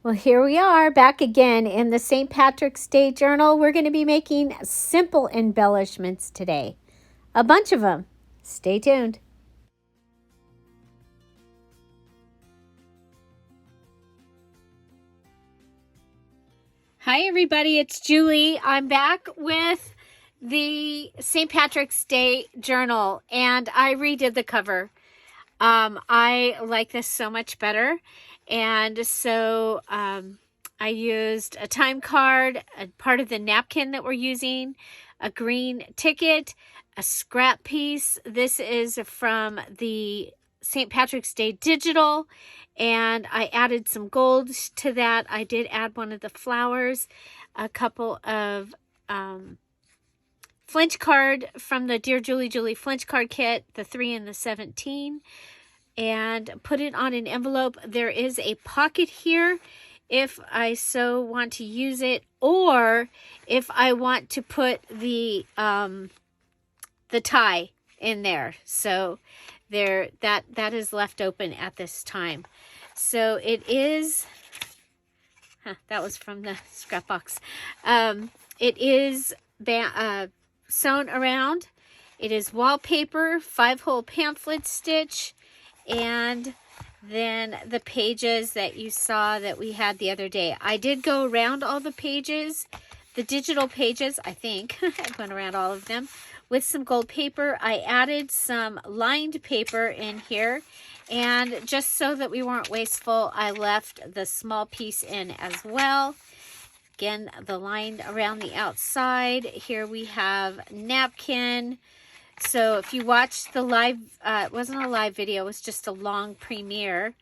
Well, here we are back again in the St. Patrick's Day Journal. We're going to be making simple embellishments today. A bunch of them. Stay tuned. Hi, everybody. It's Julie. I'm back with the St. Patrick's Day Journal, and I redid the cover. I like this so much better. And so I used a time card, a part of the napkin that we're using, a green ticket, a scrap piece. This is from the St. Patrick's Day Digital, and I added some gold to that. I did add one of the flowers, a couple of Flinch card from the Dear Julie Flinch card kit, the 3 and the 17. And put it on an envelope. There is a pocket here if I so want to use it, or if I want to put the tie in there. So there, that is left open at this time. So it is, that was from the scrap box. It is sewn around. It is wallpaper, 5-hole pamphlet stitch, and then the pages that you saw that we had the other day. I did go around all the pages, the digital pages, I think. I went around all of them with some gold paper. I added some lined paper in here, and just so that we weren't wasteful, I left the small piece in as well. Again, the line around the outside. Here we have napkin. So if you watched the live, it wasn't a live video, it was just a long premiere.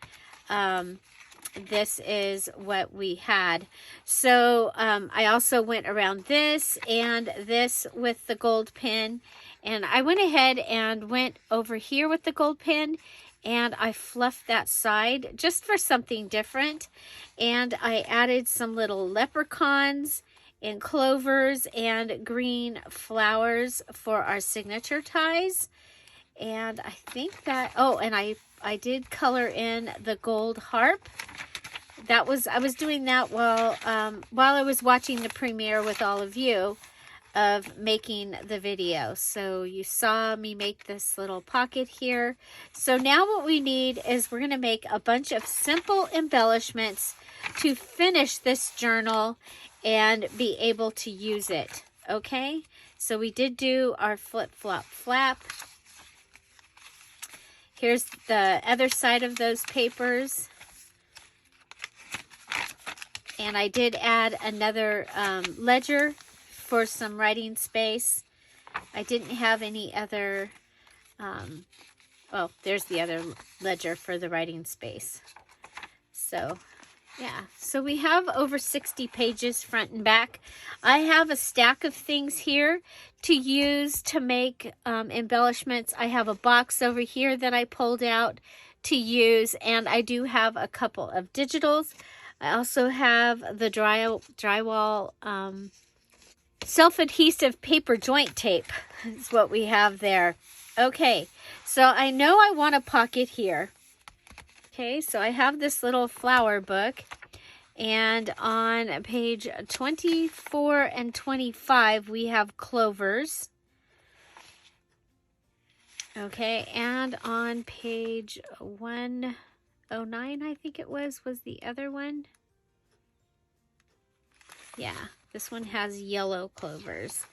This is what we had. So I also went around this and this with the gold pin. And I went ahead and went over here with the gold pin, and I fluffed that side just for something different. And I added some little leprechauns in clovers and green flowers for our signature ties. And I think that, oh, and I did color in the gold harp. I was doing that while I was watching the premiere with all of you of making the video. So you saw me make this little pocket here. So now what we need is we're going to make a bunch of simple embellishments to finish this journal and be able to use it. Okay, so we did do our flip flop flap. Here's the other side of those papers, and I did add another ledger for some writing space. I didn't have any other well, there's the other ledger for the writing space. So yeah, so we have over 60 pages front and back. I have a stack of things here to use to make embellishments. I have a box over here that I pulled out to use, and I do have a couple of digitals. I also have the drywall self-adhesive paper joint tape is what we have there. Okay, so I know I want a pocket here. Okay, so I have this little flower book, and on page 24 and 25, we have clovers. Okay, and on page 109, I think it was the other one. Yeah, this one has yellow clovers.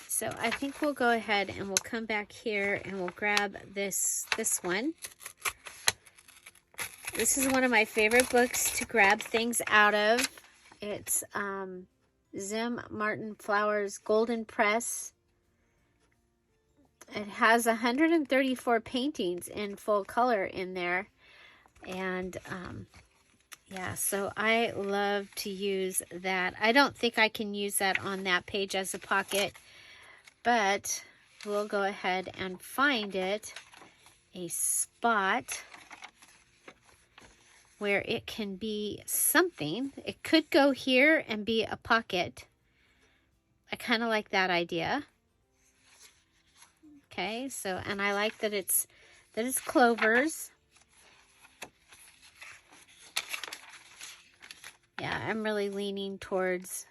So I think we'll go ahead and we'll come back here and we'll grab this one. This is one of my favorite books to grab things out of. It's Zim Martin Flowers Golden Press. It has 134 paintings in full color in there. And yeah, so I love to use that. I don't think I can use that on that page as a pocket, but we'll go ahead and find it a spot where it can be something. It could go here and be a pocket. I kind of like that idea. Okay, so, and I like that it's clovers. Yeah, I'm really leaning towards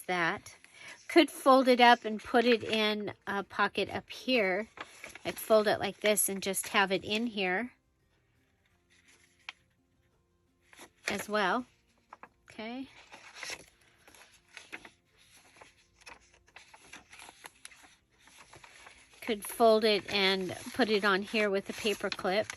that. Could fold it up and put it in a pocket up here. I'd fold it like this and just have it in here as well. Okay. Could fold it and put it on here with a paper clip.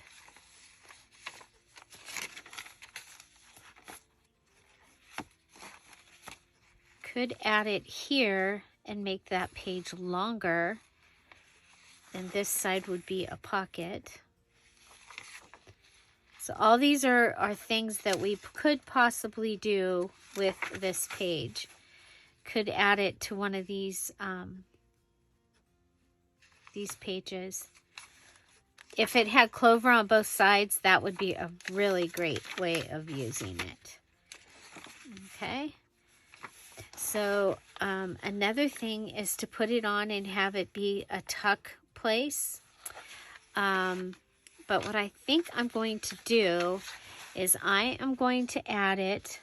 Could add it here and make that page longer, and this side would be a pocket. So all these are things that we could possibly do with this page. Could add it to one of these pages. If it had clover on both sides, that would be a really great way of using it. Okay. So another thing is to put it on and have it be a tuck place. But what I think I'm going to do is I am going to add it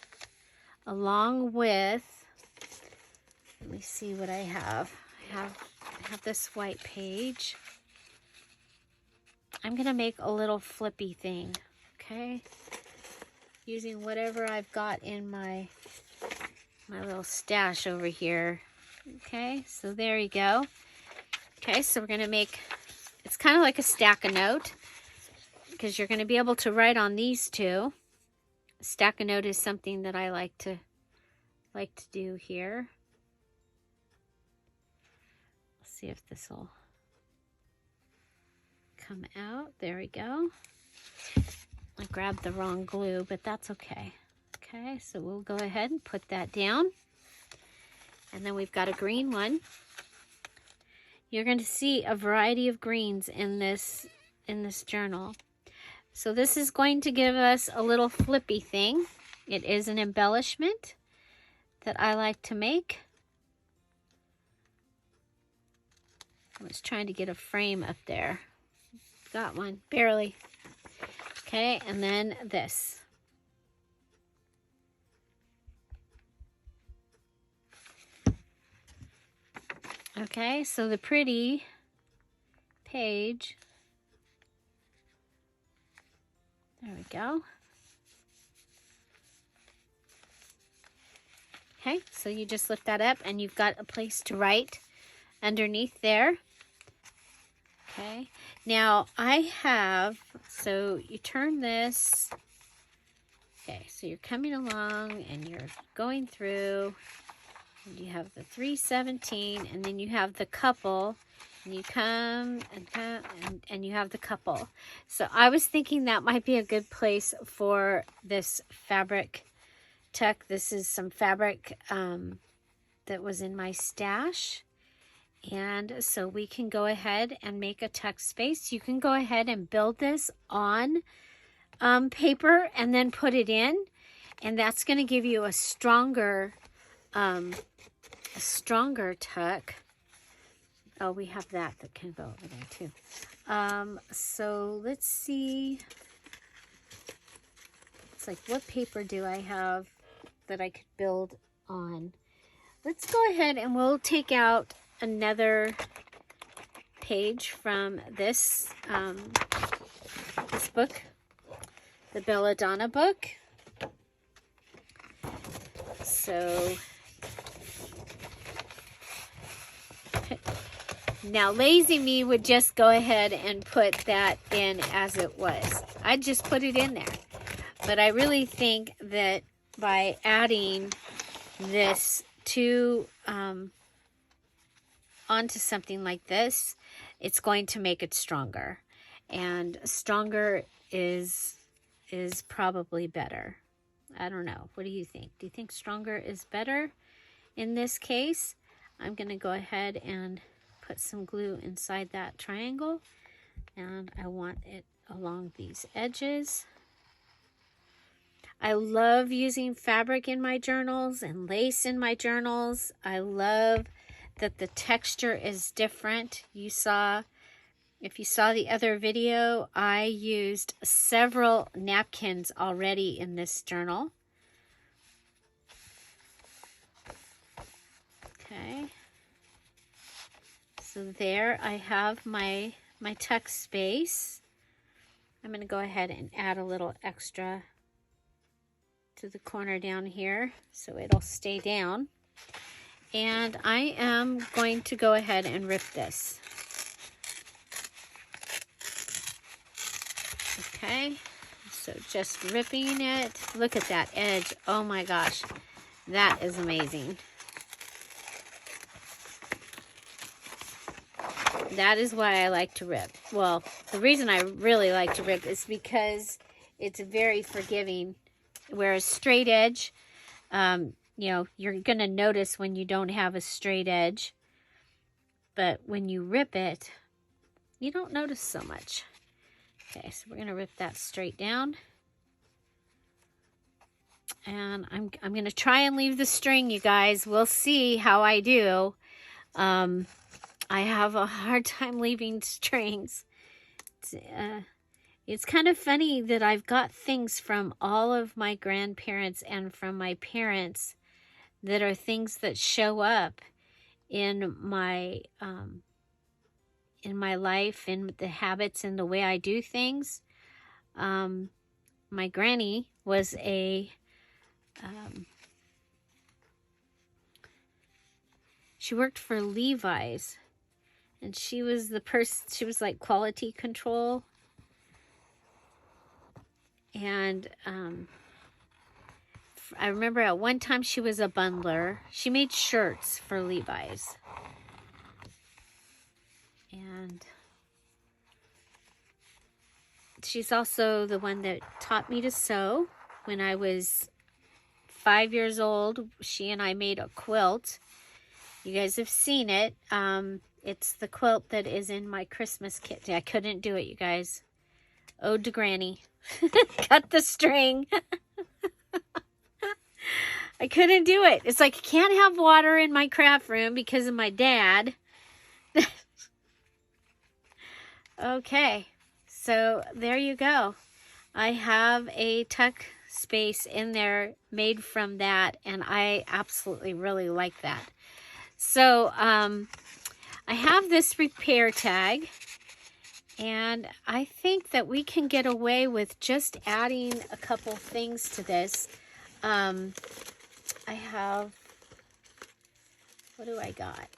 along with, let me see what I have. I have this white page. I'm going to make a little flippy thing, okay? Using whatever I've got in my little stash over here. Okay, so there you go. Okay, so we're going to make, it's kind of like a stack a note, because you're going to be able to write on these two. A stack a note is something that I like to do here. Let's see if this will come out. There we go. I grabbed the wrong glue, but that's okay. Okay, so we'll go ahead and put that down. And then we've got a green one. You're going to see a variety of greens in this journal. So this is going to give us a little flippy thing. It is an embellishment that I like to make. I was trying to get a frame up there. Got one, barely. Okay, and then this. Okay, so the pretty page. There we go. Okay, so you just lift that up and you've got a place to write underneath there. Okay, now I have, so you turn this. Okay, so you're coming along and you're going through. And you have the 317, and then you have the couple, and you come and you have the couple. So I was thinking that might be a good place for this fabric tuck. This is some fabric that was in my stash, and so we can go ahead and make a tuck space. You can go ahead and build this on paper and then put it in, and that's going to give you a stronger tuck. Oh, we have that can go over there too. So let's see. It's like, what paper do I have that I could build on? Let's go ahead and we'll take out another page from this this book, the Belladonna book. So now lazy me would just go ahead and put that in as it was. I'd just put it in there. But I really think that by adding this to onto something like this, it's going to make it stronger. And stronger is probably better. I don't know. What do you think? Do you think stronger is better in this case? I'm going to go ahead and put some glue inside that triangle, and I want it along these edges. I love using fabric in my journals and lace in my journals. I love that the texture is different. If you saw the other video, I used several napkins already in this journal. So there I have my tuck space. I'm going to go ahead and add a little extra to the corner down here so it'll stay down. And I am going to go ahead and rip this. Okay, so just ripping it. Look at that edge. Oh my gosh, that is amazing. That is why I like to rip. Well, the reason I really like to rip is because it's very forgiving. Whereas straight edge, you know, you're going to notice when you don't have a straight edge. But when you rip it, you don't notice so much. Okay, so we're going to rip that straight down. And I'm going to try and leave the string, you guys. We'll see how I do. I have a hard time leaving strings. It's kind of funny that I've got things from all of my grandparents and from my parents that are things that show up in my life, in the habits and the way I do things. My granny was she worked for Levi's. And she was the person, she was like quality control. And I remember at one time she was a bundler. She made shirts for Levi's. And she's also the one that taught me to sew. When I was 5 years old, she and I made a quilt. You guys have seen it. It's the quilt that is in my Christmas kit. I couldn't do it, you guys. Ode to Granny. Cut the string. I couldn't do it. It's like I can't have water in my craft room because of my dad. Okay, so there you go. I have a tuck space in there made from that, and I absolutely really like that. So, I have this repair tag, and I think that we can get away with just adding a couple things to this. I have, what do I got?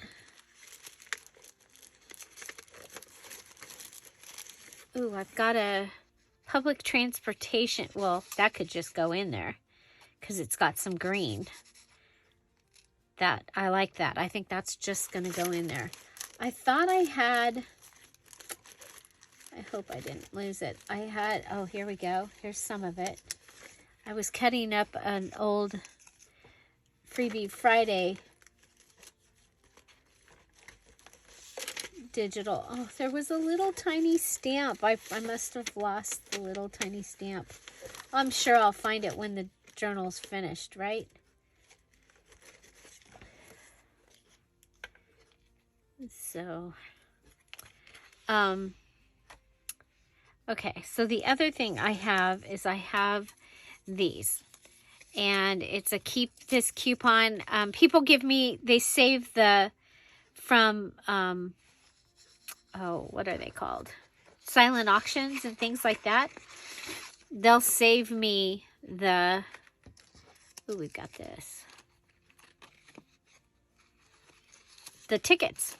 Ooh, I've got a public transportation. Well, that could just go in there because it's got some green. That, I like that. I think that's just going to go in there. I thought I had, I hope I didn't lose it. I had, oh, here we go. Here's some of it. I was cutting up an old Freebie Friday digital. Oh, there was a little tiny stamp. I must have lost the little tiny stamp. I'm sure I'll find it when the journal's finished, right? So, okay, so the other thing I have is I have these, and it's a keep this coupon. People give me, they save the, from, oh, what are they called? Silent auctions and things like that. They'll save me the, ooh, we've got this. The tickets.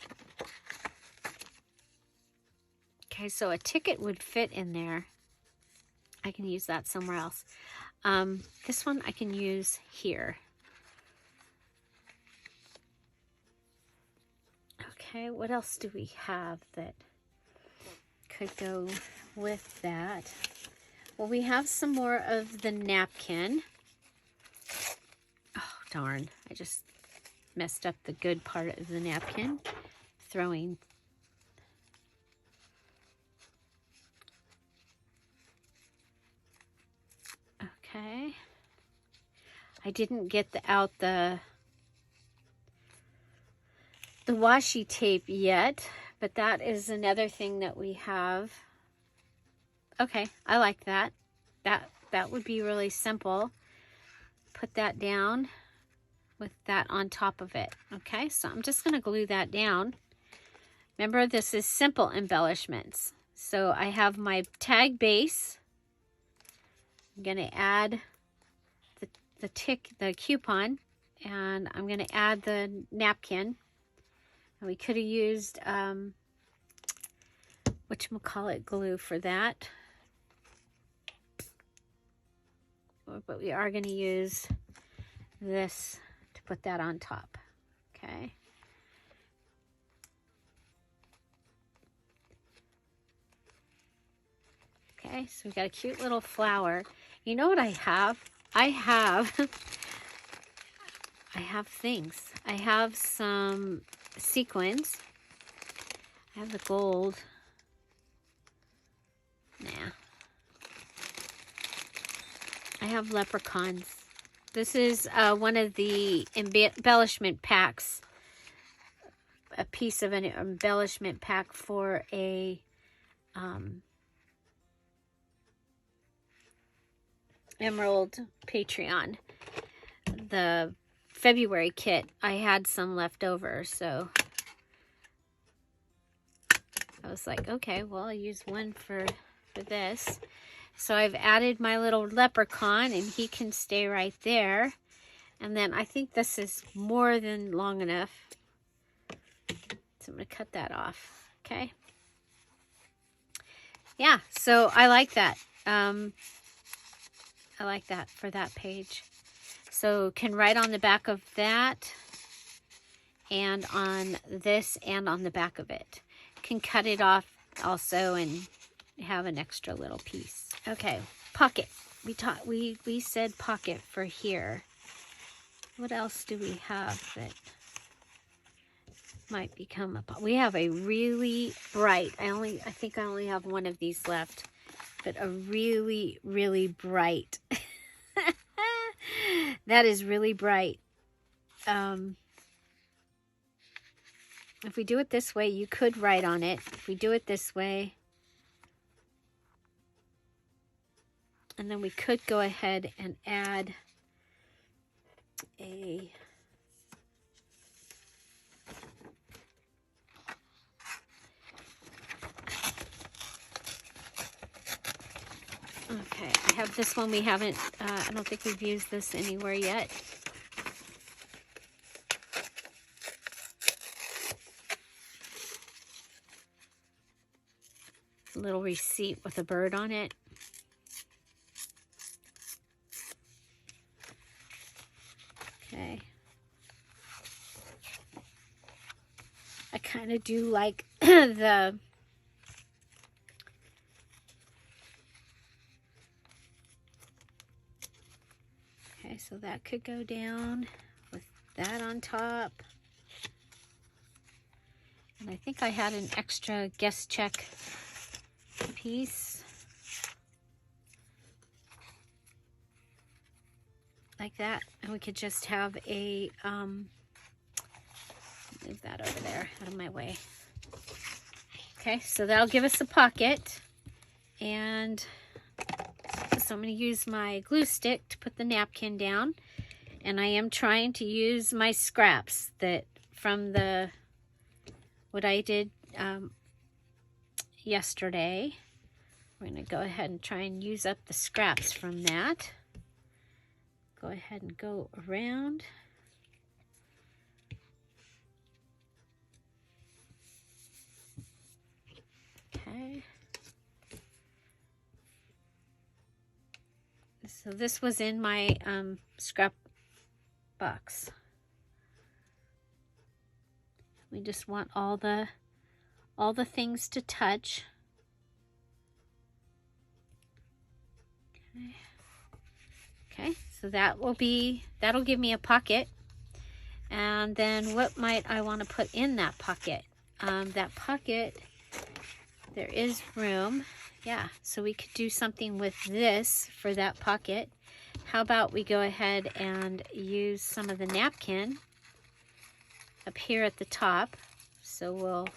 Okay, so a ticket would fit in there. I can use that somewhere else. This one I can use here. Okay, what else do we have that could go with that? Well, we have some more of the napkin. Oh, darn. I just messed up the good part of the napkin. Throwing. Okay. I didn't get out the washi tape yet, but that is another thing that we have. Okay, I like that. That would be really simple. Put that down with that on top of it. Okay, so I'm just going to glue that down. Remember, this is simple embellishments. So I have my tag base. I'm going to add the coupon, and I'm going to add the napkin. And we could have used whatchamacallit glue for that. But we are going to use this to put that on top. Okay. Okay, so we got a cute little flower. You know what I have? I have things. I have some sequins. I have the gold. Nah. I have leprechauns. This is one of the embellishment packs. A piece of an embellishment pack for a Emerald Patreon. The February kit, I had some left over, so I was like, okay, well, I'll use one for this. So I've added my little leprechaun, and he can stay right there. And then I think this is more than long enough. So I'm going to cut that off. Okay. Yeah, so I like that. I like that for that page. So can write on the back of that, and on this, and on the back of it. Can cut it off also and have an extra little piece. Okay, pocket. We said pocket for here. What else do we have that might become a pocket? We have a really bright, I think I only have one of these left, but a really, really bright. That is really bright. If we do it this way, you could write on it. If we do it this way, and then we could go ahead and add a okay, I have this one we haven't, I don't think we've used this anywhere yet. A little receipt with a bird on it. Okay. I kind of do like the okay, so that could go down with that on top. And I think I had an extra guest check piece. Like that. And we could just have a, move that over there out of my way. Okay, so that'll give us a pocket. And so I'm going to use my glue stick to put the napkin down. And I am trying to use my scraps that from the, what I did yesterday. We're going to go ahead and try and use up the scraps from that. Go ahead and go around. Okay. So this was in my scrap box. We just want all the things to touch. Okay. Okay, so that'll give me a pocket. And then what might I want to put in that pocket? That pocket, there is room. Yeah, so we could do something with this for that pocket. How about we go ahead and use some of the napkin up here at the top. So we'll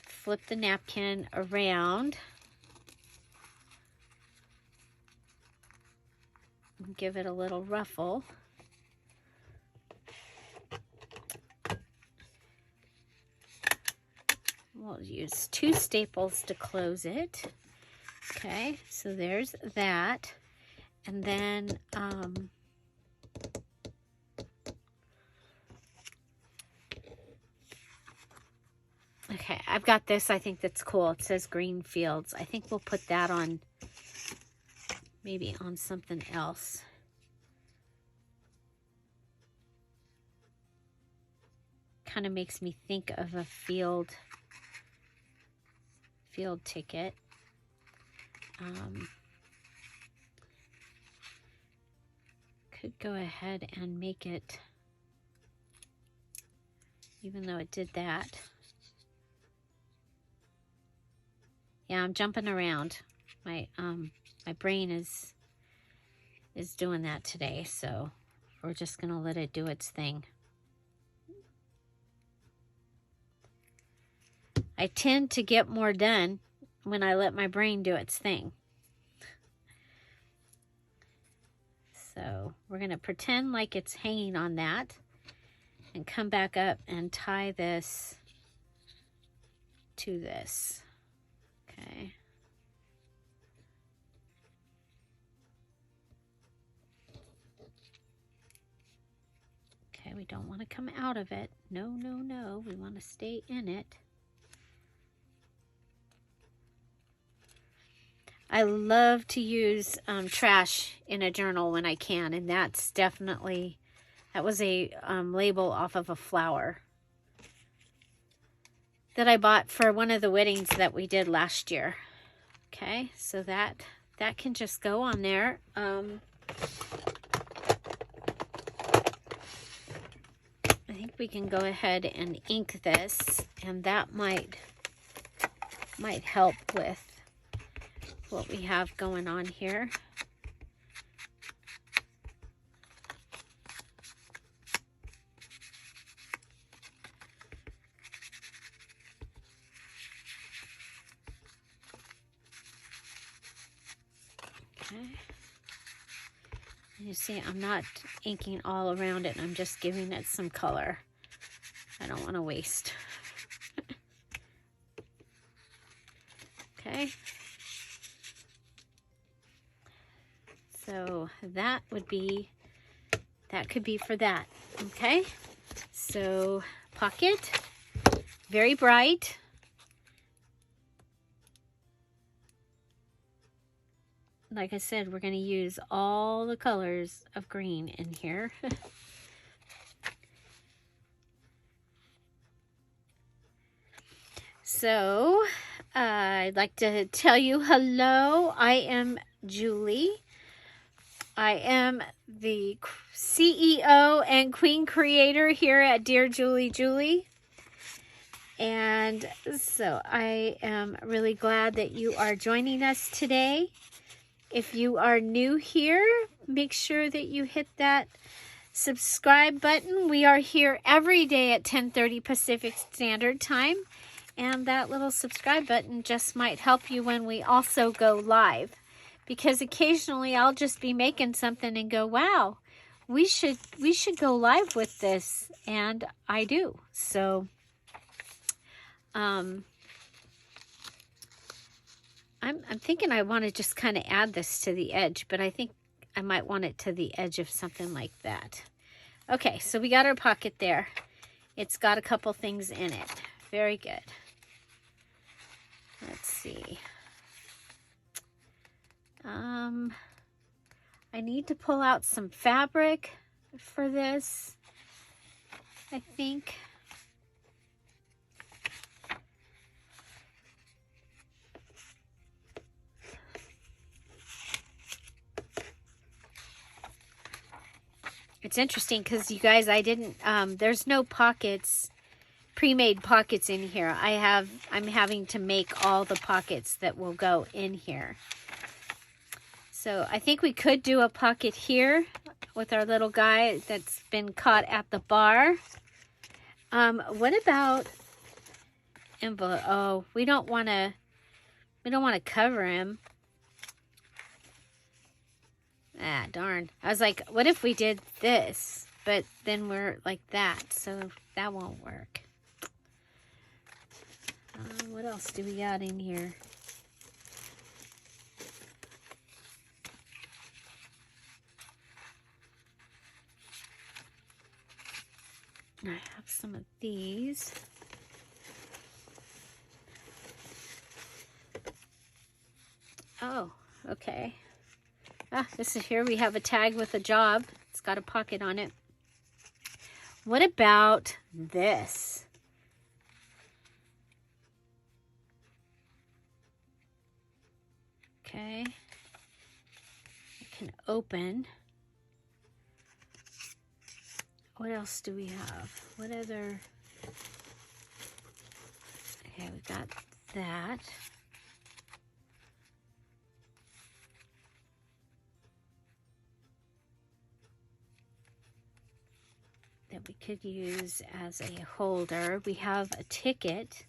flip the napkin around. And give it a little ruffle. We'll use 2 staples to close it. Okay, so there's that. And then, okay, I've got this. I think that's cool. It says green fields. I think we'll put that on, maybe on something else. Kind of makes me think of a field ticket. Could go ahead and make it, even though it did that. Yeah, I'm jumping around. My brain is doing that today, so we're just gonna let it do its thing. I tend to get more done when I let my brain do its thing. So we're going to pretend like it's hanging on that and come back up and tie this to this. Okay. Okay, we don't want to come out of it. No, no, no. We want to stay in it. I love to use trash in a journal when I can, and that's definitely, that was a label off of a flower that I bought for one of the weddings that we did last year. Okay, so that can just go on there. I think we can go ahead and ink this, and that might help with what we have going on here. Okay. You see, I'm not inking all around it. I'm just giving it some color. I don't want to waste. Okay. So that could be for that. Okay. So pocket, very bright. Like I said, we're going to use all the colors of green in here. So, I'd like to tell you hello. I am Julie. I am the CEO and Queen Creator here at Dear Julie Julie. And so I am really glad that you are joining us today. If you are new here, make sure that you hit that subscribe button. We are here every day at 10:30 Pacific Standard Time. And that little subscribe button just might help you when we also go live. Because occasionally I'll just be making something and go, wow, we should go live with this. And I do. So I'm thinking I want to just kind of add this to the edge, but I think I might want it to the edge of something like that. Okay, so we got our pocket there. It's got a couple things in it. Very good. Let's see. I need to pull out some fabric for this, I think. It's interesting because you guys, I didn't, there's no pockets, pre-made pockets in here. I'm having to make all the pockets that will go in here. So I think we could do a pocket here with our little guy that's been caught at the bar. What about envelope? Oh, we don't want to cover him. Ah, darn. I was like, what if we did this? But then we're like that, so that won't work. What else do we got in here? I have some of these. Oh, okay. This is here. We have a tag with a job. It's got a pocket on it. What about this? Okay. It can open. What else do we have? What other? Okay, we got that. That we could use as a holder. We have a ticket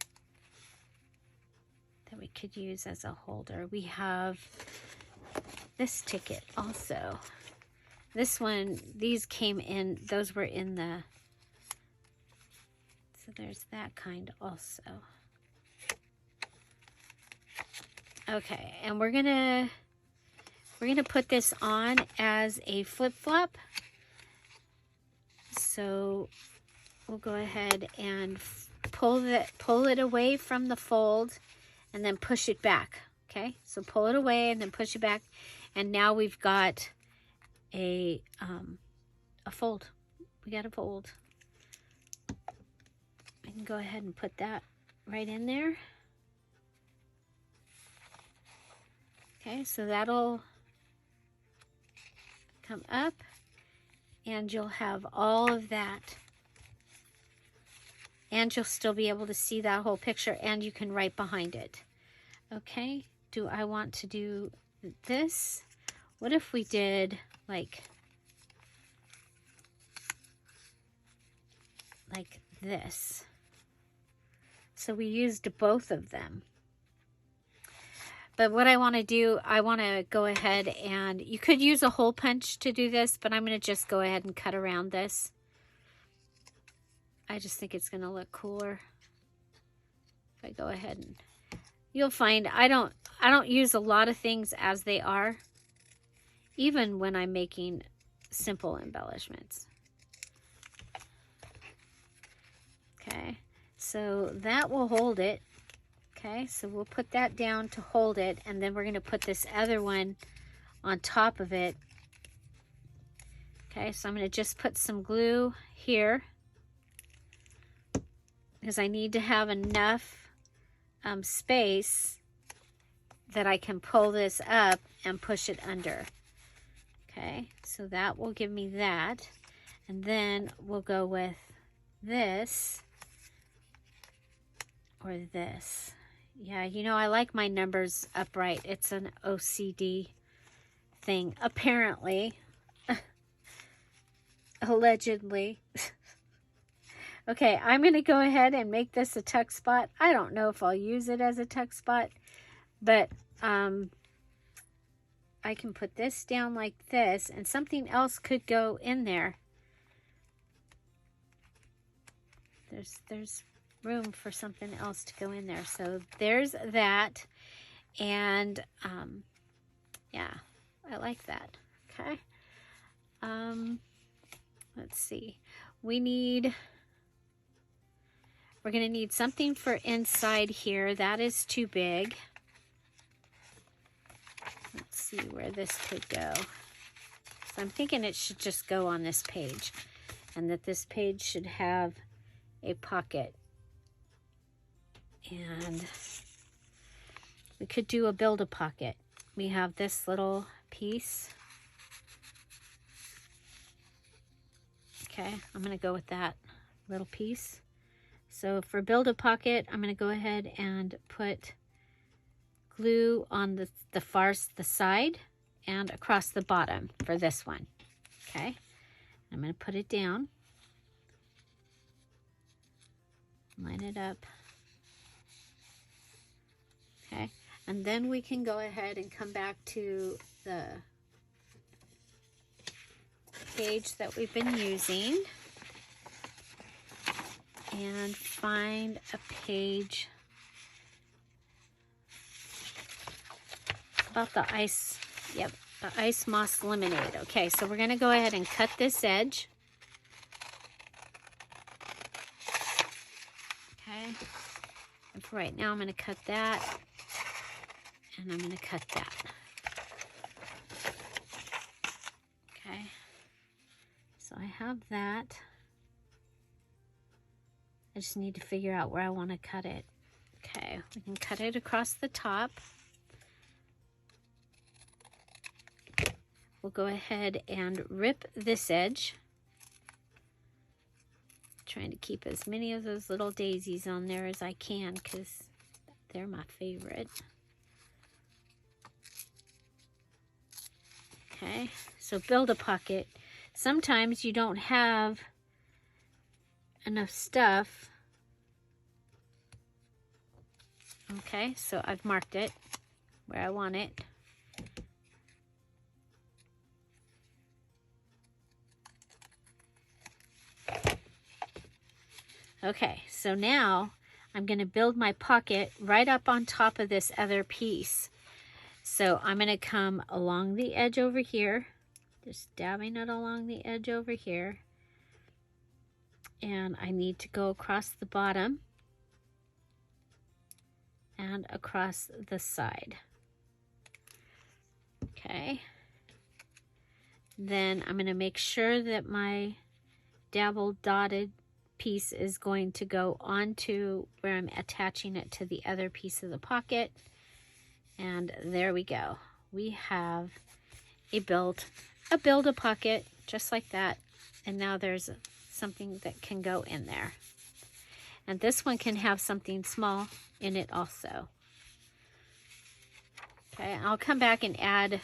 that we could use as a holder. We have this ticket also. This one, these came in, those were in the, so there's that kind also. Okay, and we're gonna put this on as a flip-flop. So we'll go ahead and pull it away from the fold and then push it back. Okay, so pull it away and then push it back, and now we've got a fold. We got a fold. I can go ahead and put that right in there. Okay, so that'll come up and you'll have all of that. And you'll still be able to see that whole picture, and you can write behind it. Okay, do I want to do this? What if we did like this? So we used both of them. But what I want to do, I want to go ahead and, you could use a hole punch to do this, but I'm going to just go ahead and cut around this. I just think it's going to look cooler if I go ahead and, you'll find I don't use a lot of things as they are, even when I'm making simple embellishments. Okay, so that will hold it. Okay, so we'll put that down to hold it, and then we're going to put this other one on top of it. Okay, so I'm going to just put some glue here because I need to have enough space that I can pull this up and push it under. Okay, so that will give me that, and then we'll go with this or this. Yeah, you know, I like my numbers upright. It's an OCD thing, apparently. Allegedly. Okay, I'm going to go ahead and make this a tuck spot. I don't know if I'll use it as a tuck spot, but I can put this down like this, and something else could go in there. There's room for something else to go in there. So there's that, and yeah, I like that. Okay, let's see, we're gonna need something for inside here. That is too big. Let's see where this could go. So I'm thinking it should just go on this page, and that this page should have a pocket. And we could do a build-a-pocket. We have this little piece. Okay, I'm going to go with that little piece. So for build-a-pocket, I'm going to go ahead and put glue on the side and across the bottom for this one. Okay, I'm going to put it down. Line it up. Okay, and then we can go ahead and come back to the page that we've been using and find a page about the ice, yep, the ice moss lemonade. Okay, so we're gonna go ahead and cut this edge. Okay, and for right now I'm gonna cut that, and I'm gonna cut that. Okay, so I have that. I just need to figure out where I want to cut it. Okay, we can cut it across the top. We'll go ahead and rip this edge. Trying to keep as many of those little daisies on there as I can because they're my favorite. Okay, so build a pocket. Sometimes you don't have enough stuff. Okay, so I've marked it where I want it. Okay, so now I'm going to build my pocket right up on top of this other piece. So I'm going to come along the edge over here, just dabbing it along the edge over here. And I need to go across the bottom and across the side. Okay. Then I'm going to make sure that my dabbled dotted piece is going to go onto where I'm attaching it to the other piece of the pocket. And there we go. We have a build-a-pocket just like that. And now there's something that can go in there. And this one can have something small in it also. Okay, I'll come back and add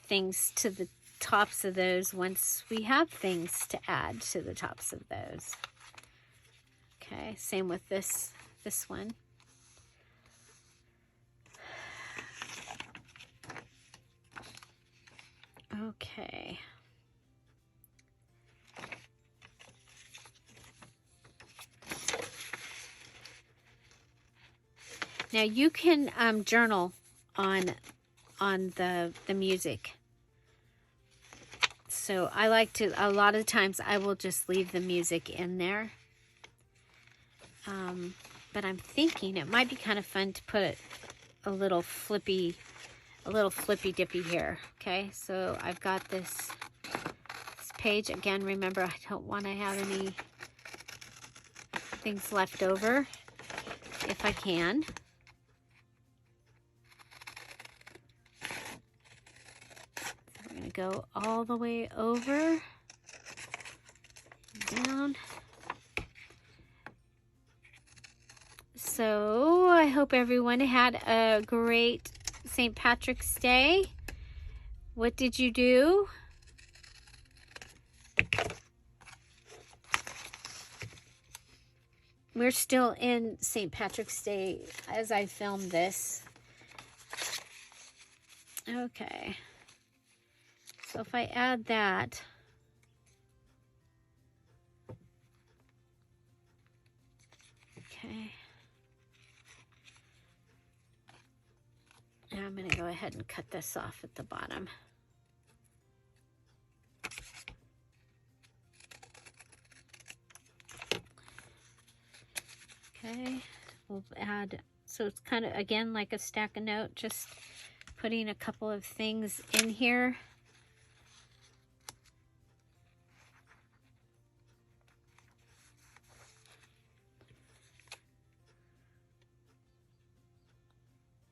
things to the tops of those once we have things to add to the tops of those. Okay, same with this one. Okay. Now you can journal on the music. So I like to, a lot of times I will just leave the music in there. But I'm thinking it might be kind of fun to put a little flippy dippy here. Okay, so I've got this page. Again, remember, I don't want to have any things left over if I can. So we're going to go all the way over, down. So I hope everyone had a great St. Patrick's Day. What did you do? We're still in St. Patrick's Day as I film this. Okay. So if I add that, okay. Now I'm going to go ahead and cut this off at the bottom. Okay, we'll add, so it's kind of, again, like a stack of note, just putting a couple of things in here.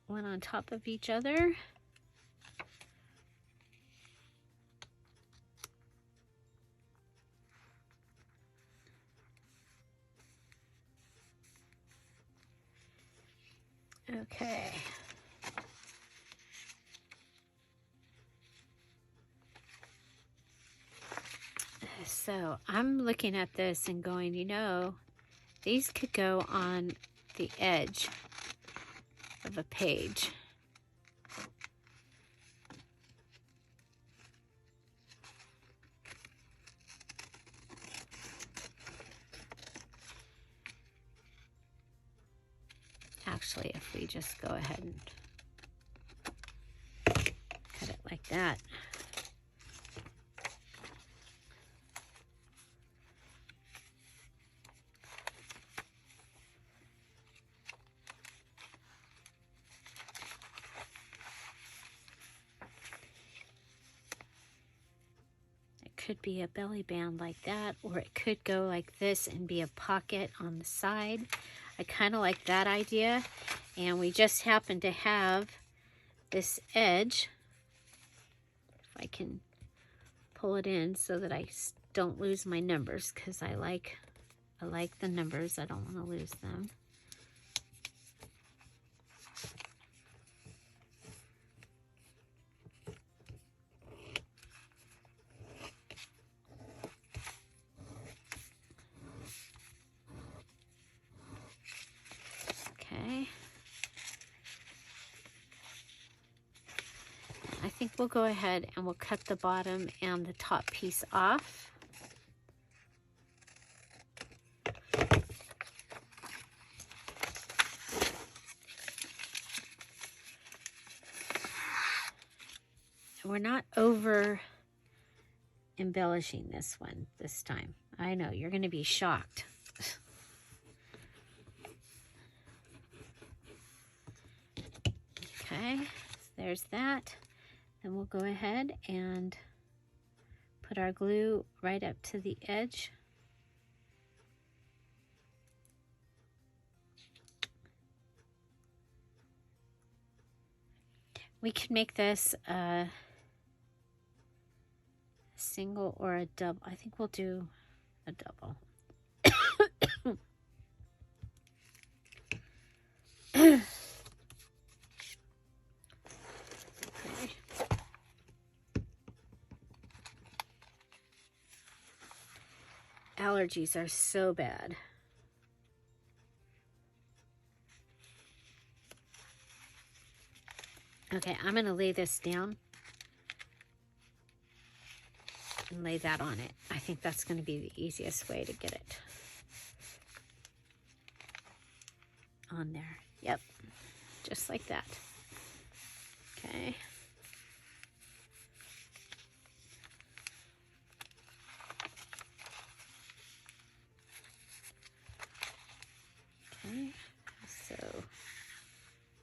One on top of each other. Okay. So I'm looking at this and going, you know, these could go on the edge of a page. Actually, if we just go ahead and that. Could be a belly band like that, or it could go like this and be a pocket on the side. I kind of like that idea, and we just happen to have this edge. If I can pull it in so that I don't lose my numbers, because I like the numbers. I don't want to lose them. Okay. I think we'll go ahead and we'll cut the bottom and the top piece off. We're not over embellishing this one this time. I know, you're going to be shocked. Okay, so there's that. Then we'll go ahead and put our glue right up to the edge. We could make this a single or a double. I think we'll do a double. Okay. Allergies are so bad. Okay, I'm going to lay this down and lay that on it. I think that's going to be the easiest way to get it on there. Yep, just like that. Okay. Okay, so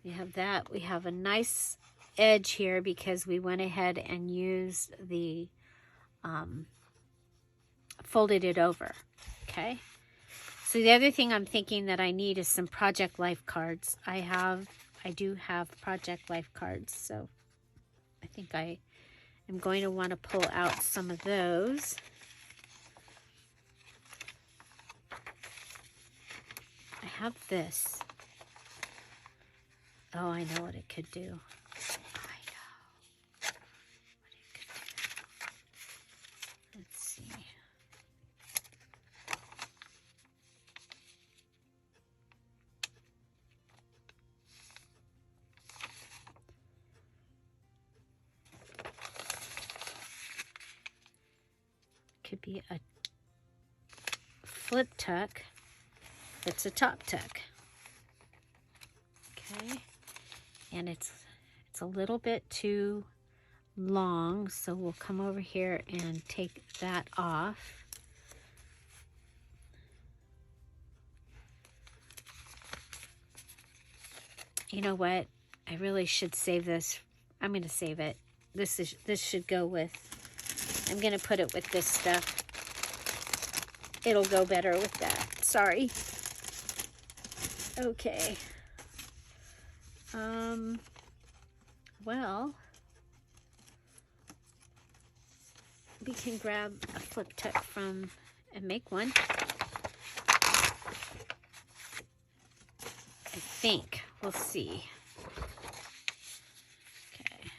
we have that. We have a nice edge here because we went ahead and used the folded it over. Okay, so the other thing I'm thinking that I need is some project life cards. I do have project life cards, so I think I am going to want to pull out some of those. I have this. Oh, I know what it could do. I know what it could do. Let's see. Could be a flip tuck. It's a top tuck. Okay. And it's a little bit too long, so we'll come over here and take that off. You know what? I really should save this. I'm going to save it. This should go with, I'm going to put it with this stuff. It'll go better with that. Sorry. Okay. Well, we can grab a flip tuck from and make one. I think. We'll see. Okay.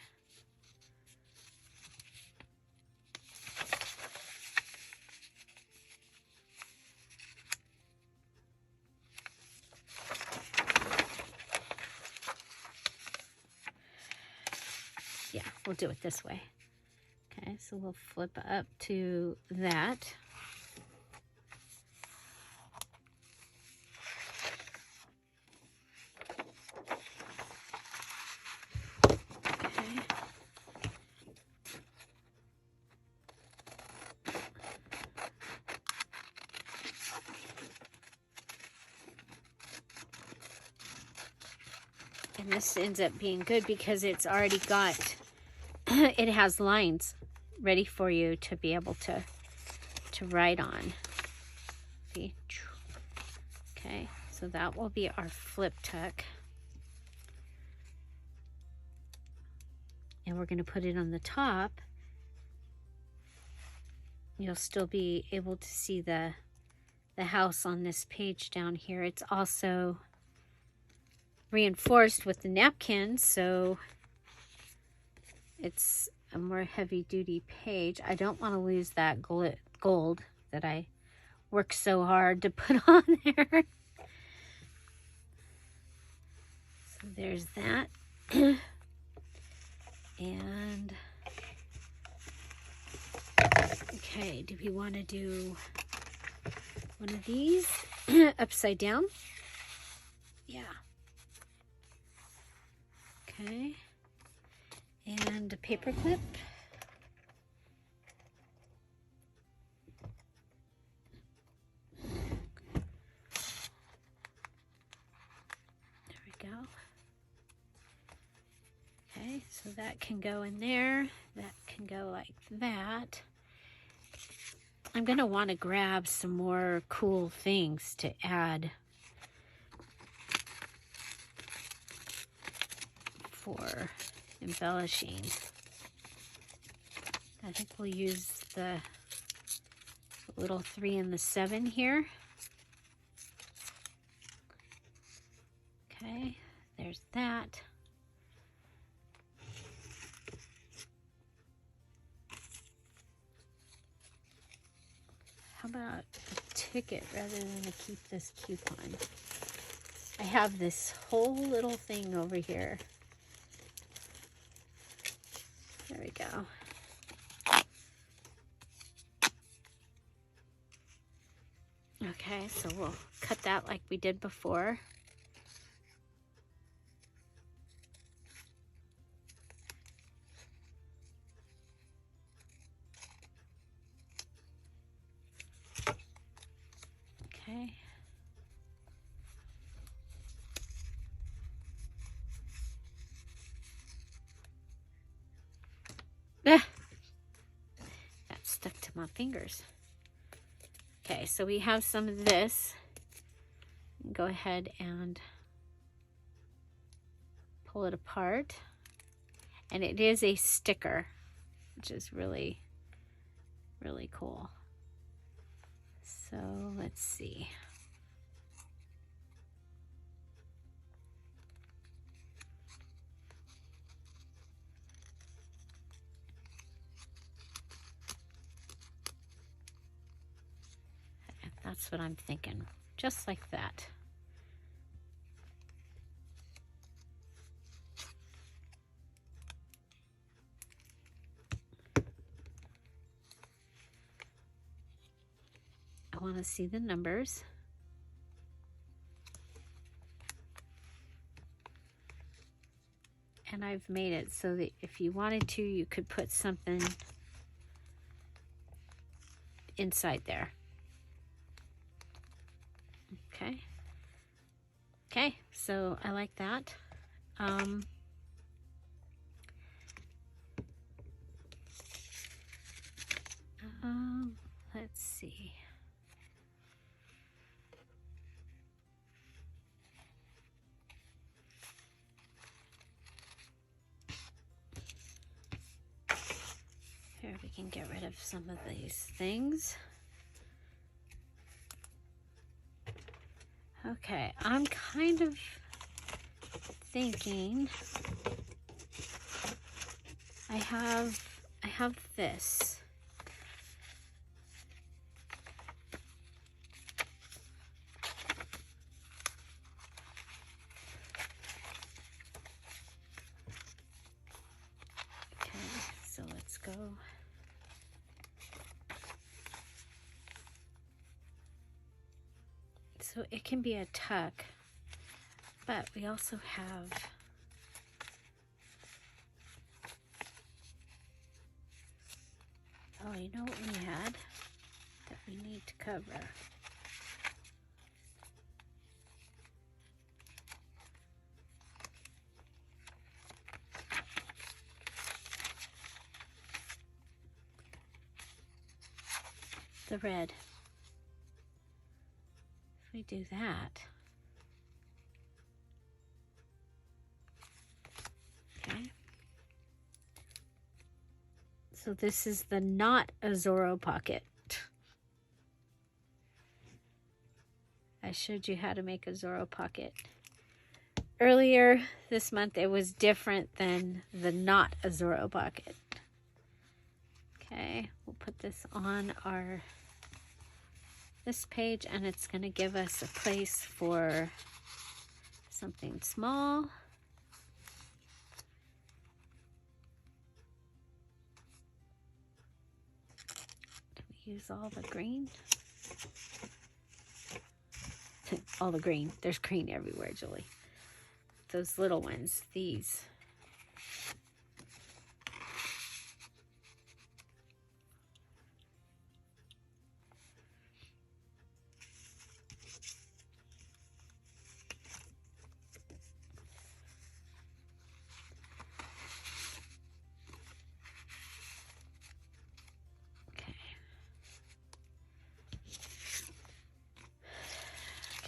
Yeah, we'll do it this way. Okay, so we'll flip up to that. this ends up being good because it's already got, it has lines ready for you to be able to write on. See? Okay, so that will be our flip tuck. And we're going to put it on the top. You'll still be able to see the house on this page down here. It's also reinforced with the napkins, so it's a more heavy-duty page. I don't want to lose that gold that I worked so hard to put on there. So there's that. And okay, do we want to do one of these upside down? Yeah. Okay. And a paper clip. There we go. Okay, so that can go in there. That can go like that. I'm going to want to grab some more cool things to add for embellishing. I think we'll use the little 3 and the 7 here. Okay, there's that. How about a ticket rather than to keep this coupon? I have this whole little thing over here. There we go. Okay, so we'll cut that like we did before. Okay. Ah, that stuck to my fingers. Okay, so we have some of this. Go ahead and pull it apart. And it is a sticker, which is really, really cool. So let's see. That's what I'm thinking. Just like that. I want to see the numbers. And I've made it so that if you wanted to, you could put something inside there. Okay. Okay, so I like that. Let's see. Here, we can get rid of some of these things. Okay, I'm kind of thinking I have this. Okay, so let's go. So it can be a tuck, but we also have oh, you know what we had that we need to cover? the red? If we do that. Okay. So this is the Not-a-zoro pocket. I showed you how to make a Zoro pocket earlier this month. It was different than the Not-a-zoro pocket. Okay, we'll put this on this page, and it's going to give us a place for something small. Do we use all the green? All the green. There's green everywhere, Julie. Those little ones, these.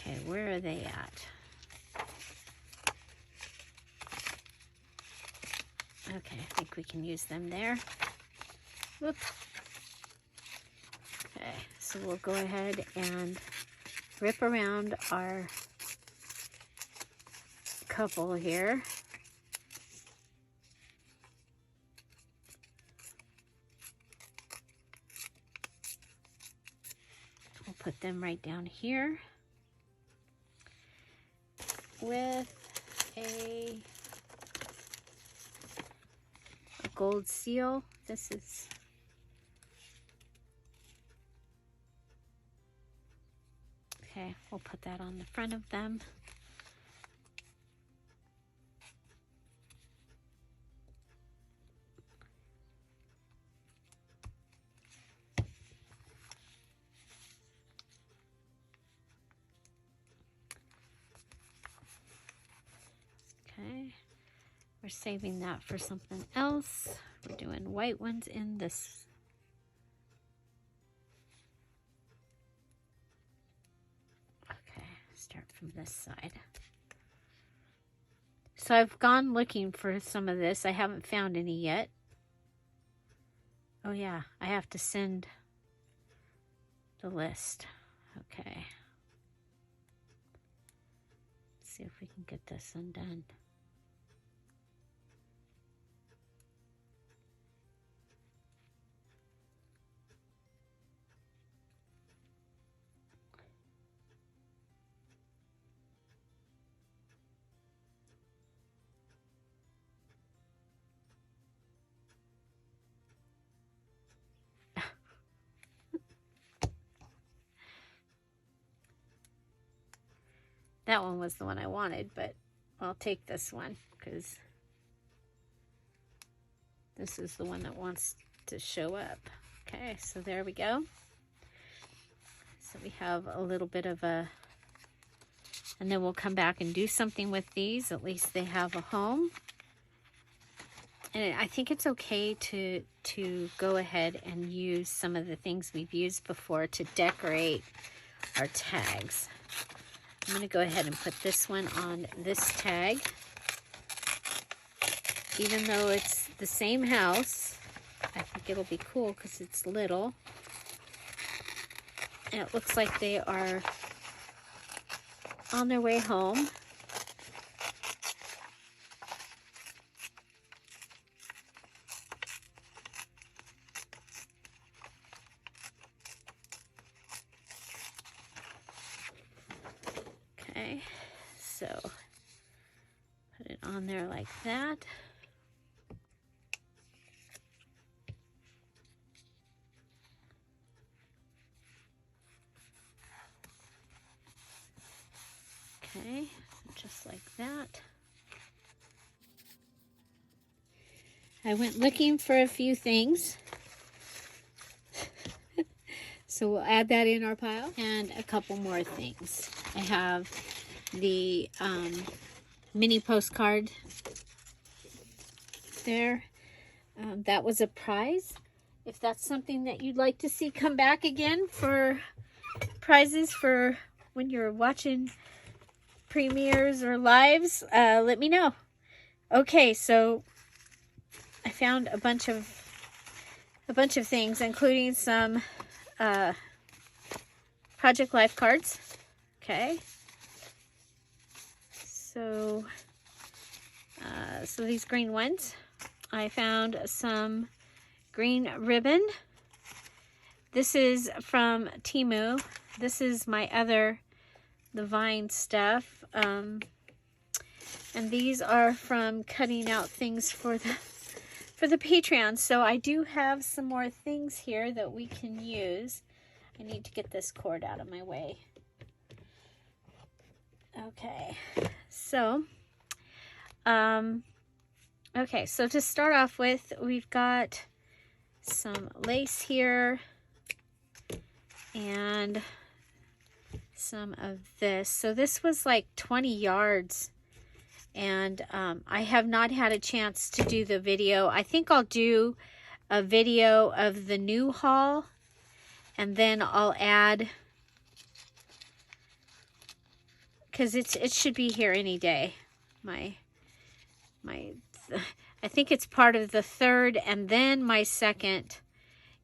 Okay, where are they at? Okay, I think we can use them there. Whoop. Okay, so we'll go ahead and rip around our couple here. We'll put them right down here with a gold seal. This is okay. We'll put that on the front of them. Okay, we're saving that for something else. We're doing white ones in this. Okay, start from this side. So I've gone looking for some of this. I haven't found any yet. Oh yeah, I have to send the list. Okay. Let's see if we can get this undone. That one was the one I wanted, but I'll take this one because this is the one that wants to show up. Okay, so there we go. So we have a little bit of a, and then we'll come back and do something with these. At least they have a home. And I think it's okay to go ahead and use some of the things we've used before to decorate our tags. I'm going to go ahead and put this one on this tag. Even though it's the same house, I think it'll be cool because it's little. And it looks like they are on their way home. Okay, so put it on there like that. Okay, just like that. I went looking for a few things. So we'll add that in our pile. And a couple more things. I have the mini postcard there. That was a prize. if that's something that you'd like to see come back again for prizes for when you're watching premieres or lives, let me know. Okay, so I found a bunch of things, including some Project Life cards. Okay, so these green ones. I found some green ribbon. This is from Temu. This is my other, the vine stuff. And these are from cutting out things for the Patreon. So I do have some more things here that we can use. I need to get this cord out of my way. Okay, so okay, so to start off with, we've got some lace here and some of this. So this was like 20 yards, and I have not had a chance to do the video. I think I'll do a video of the new haul, and then I'll add, because it should be here any day. I think it's part of the third and then my second.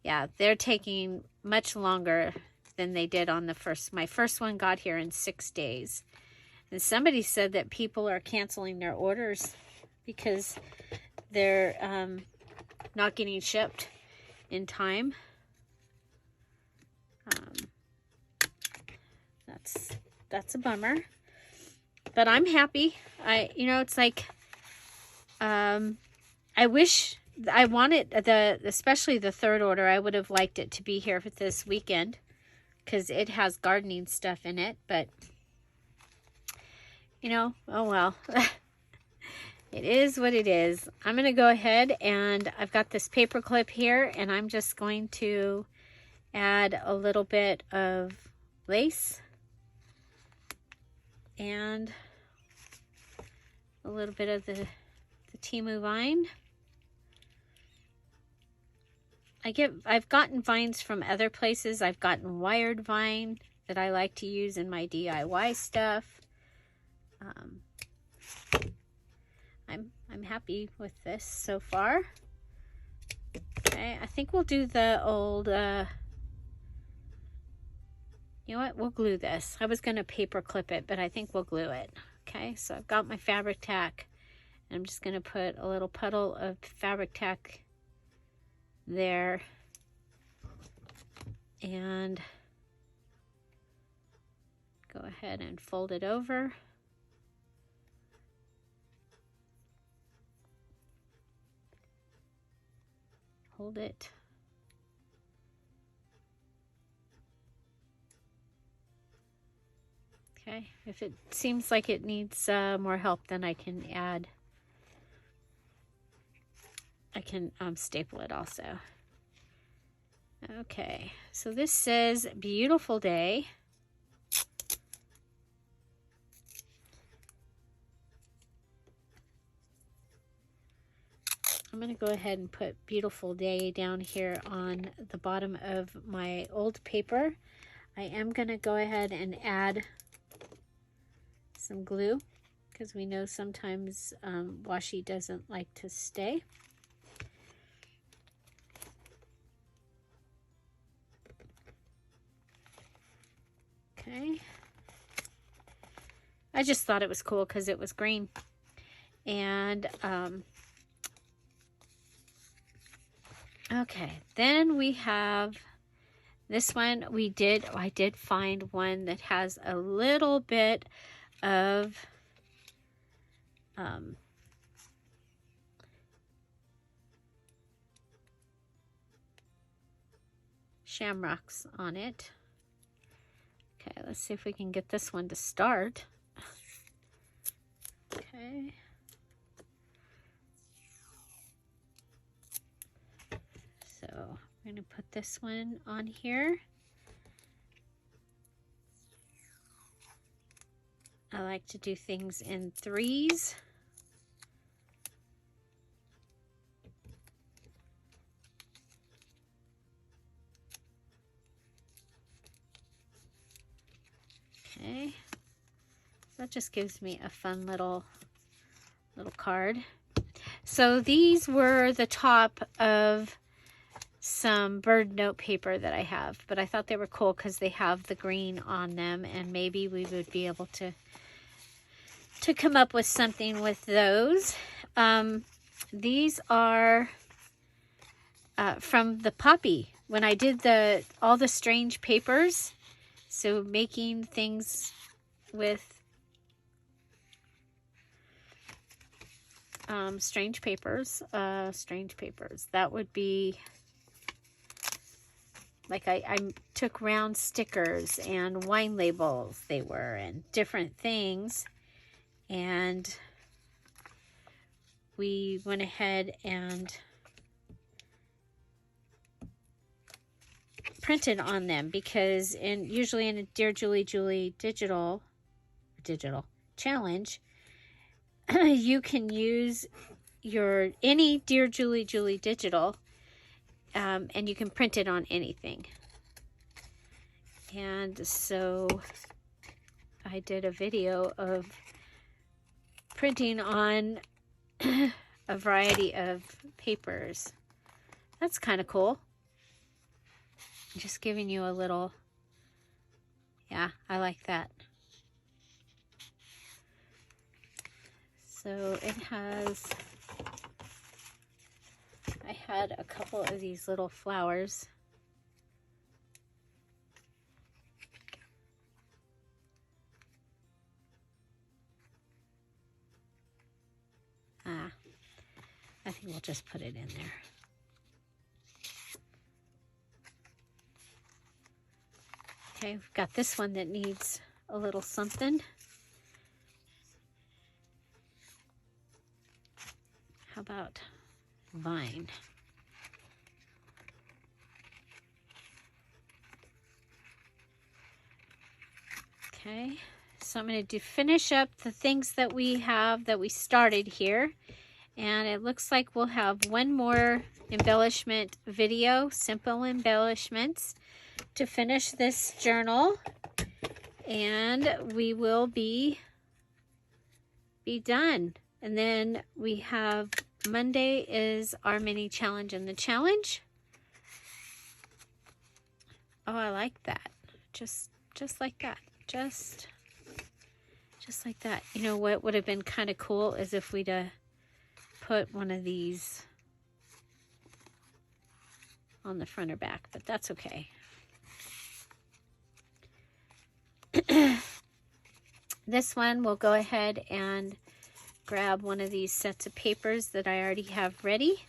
Yeah, they're taking much longer than they did on the first. My first one got here in 6 days. And somebody said that people are canceling their orders because they're not getting shipped in time. That's a bummer. But I'm happy. It's like, I wish I wanted especially the third order. I would have liked it to be here for this weekend because it has gardening stuff in it. But, oh well. It is what it is. I'm going to go ahead, and I've got this paper clip here, and I'm just going to add a little bit of lace and a little bit of the Temu vine. I've gotten vines from other places. I've gotten wired vine that I like to use in my DIY stuff. I'm happy with this so far. Okay, I think we'll do the old, you know what, we'll glue this. I was going to paper clip it, but I think we'll glue it. Okay, so I've got my fabric tack. I'm just going to put a little puddle of fabric tack there, and go ahead and fold it over. Hold it. Okay, if it seems like it needs more help, then I can staple it also. Okay, so this says beautiful day. I'm going to go ahead and put beautiful day down here on the bottom of my old paper. I am going to go ahead and add some glue because we know sometimes washi doesn't like to stay. Okay. I just thought it was cool because it was green. And okay, then we have this one. I did find one that has a little bit of shamrocks on it. Okay, let's see if we can get this one to start. Okay. So I'm going to put this one on here. I like to do things in threes. Okay. That just gives me a fun little card. So these were the top of some bird note paper that I have, but I thought they were cool because they have the green on them, and maybe we would be able to come up with something with those. These are from the Poppy, when I did all the strange papers. So making things with strange papers. That would be like I took round stickers and wine labels they were, and different things, and we went ahead and printed on them, because usually in a Dear Julie digital challenge, you can use any Dear Julie digital, and you can print it on anything. And so I did a video of printing on a variety of papers. That's kind of cool. Just giving you a little, yeah, I like that. So it has, I had a couple of these little flowers. I think we'll just put it in there. Okay, we've got this one that needs a little something. How about vine? Okay, so I'm going to finish up the things that we have that we started here. And it looks like we'll have one more embellishment video, simple embellishments, to finish this journal. And we will be done. And then we have Monday is our mini challenge in the challenge. Oh, I like that. Just like that. Just like that. You know what would have been kind of cool is if we'd put one of these on the front or back, but that's okay. This one, we'll go ahead and grab one of these sets of papers that I already have ready.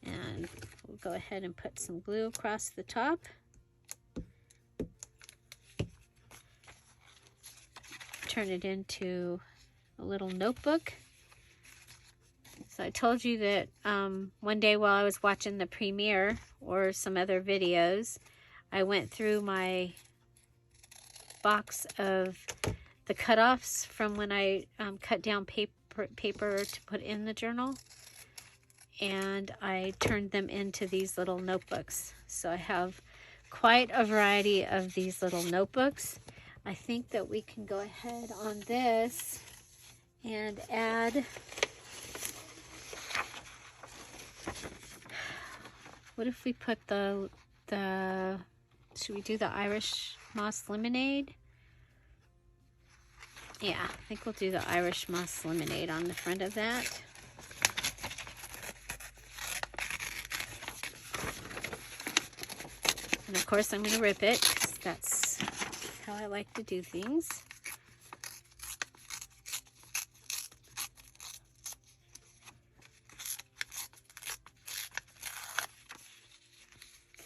And we'll go ahead and put some glue across the top. Turn it into a little notebook. So I told you that one day while I was watching the premiere or some other videos, I went through my box of the cutoffs from when I cut down paper to put in the journal, and I turned them into these little notebooks. So I have quite a variety of these little notebooks. I think that we can go ahead on this and add, what if we put the should we do the Irish moss lemonade? Yeah, I think we'll do the Irish moss lemonade on the front of that. And of course I'm going to rip it, because that's how I like to do things.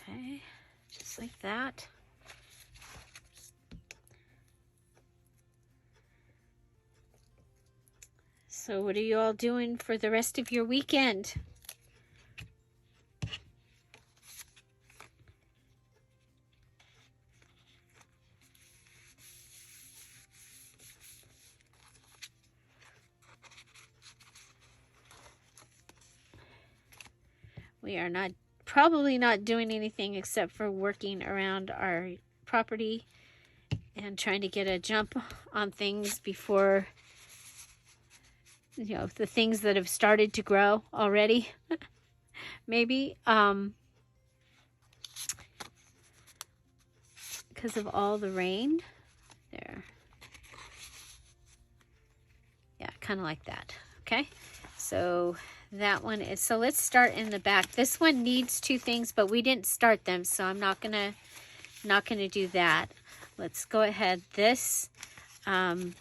Okay, just like that. So what are you all doing for the rest of your weekend? We are probably not doing anything except for working around our property and trying to get a jump on things before, you know, the things that have started to grow already. Maybe because of all the rain. There. Yeah, kind of like that. Okay, so that one is, so let's start in the back. This one needs two things, but we didn't start them, so I'm not gonna do that. Let's go ahead. This let's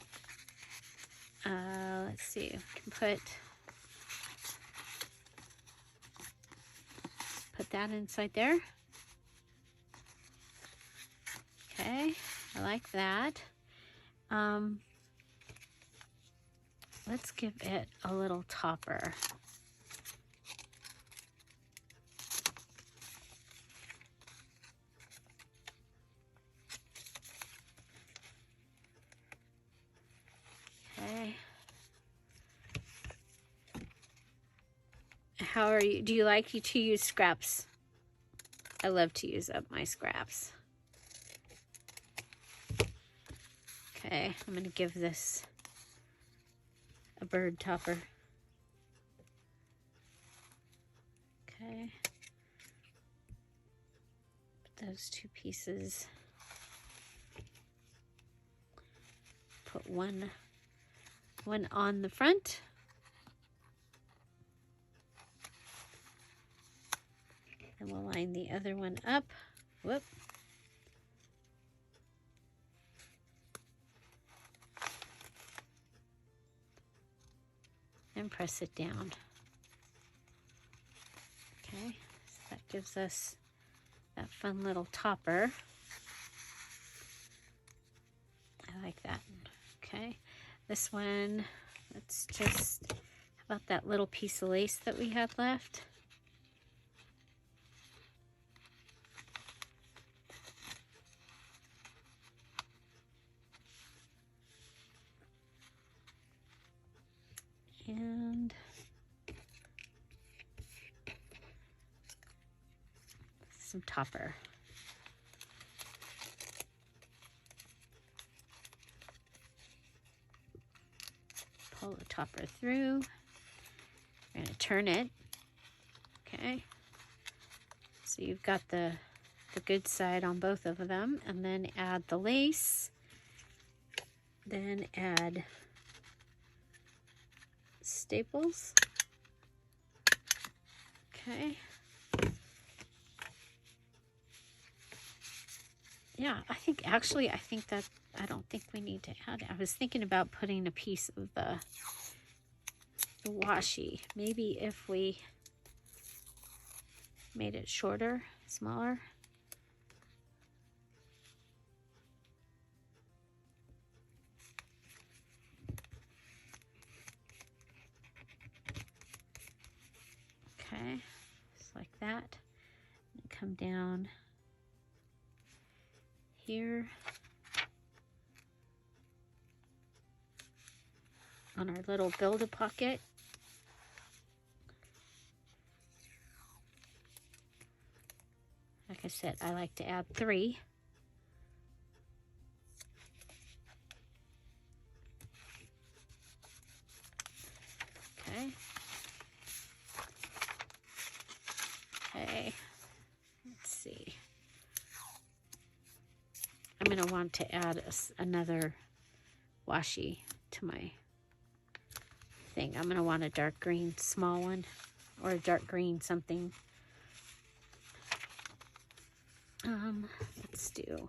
see, we can put that inside there. Okay, I like that. Let's give it a little topper. Okay. How are you? Do you like to use scraps? I love to use up my scraps. Okay, I'm going to give this a bird topper. Okay. Put those two pieces. Put one on the front. And we'll line the other one up. Whoop. And press it down. Okay, so that gives us that fun little topper. I like that. Okay, this one, let's just, how about that little piece of lace that we had left? And some topper. Pull the topper through. We're going to turn it. Okay. So you've got the good side on both of them, and then add the lace. Then add staples. Okay. Yeah, I think that, I don't think we need to add it. I was thinking about putting a piece of the washi. Maybe if we made it shorter, smaller. Okay, just like that. And come down here on our little build-a-pocket. Like I said, I like to add 3. Okay. Okay. Let's see. I'm going to want to add another washi to my thing. I'm going to want a dark green small one, or a dark green something. Let's do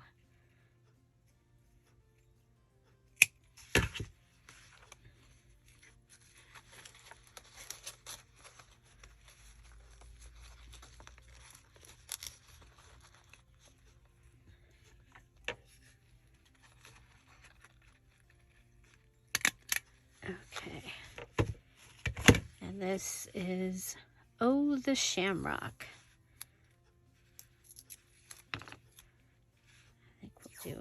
okay. And this is Oh the Shamrock. I think we'll do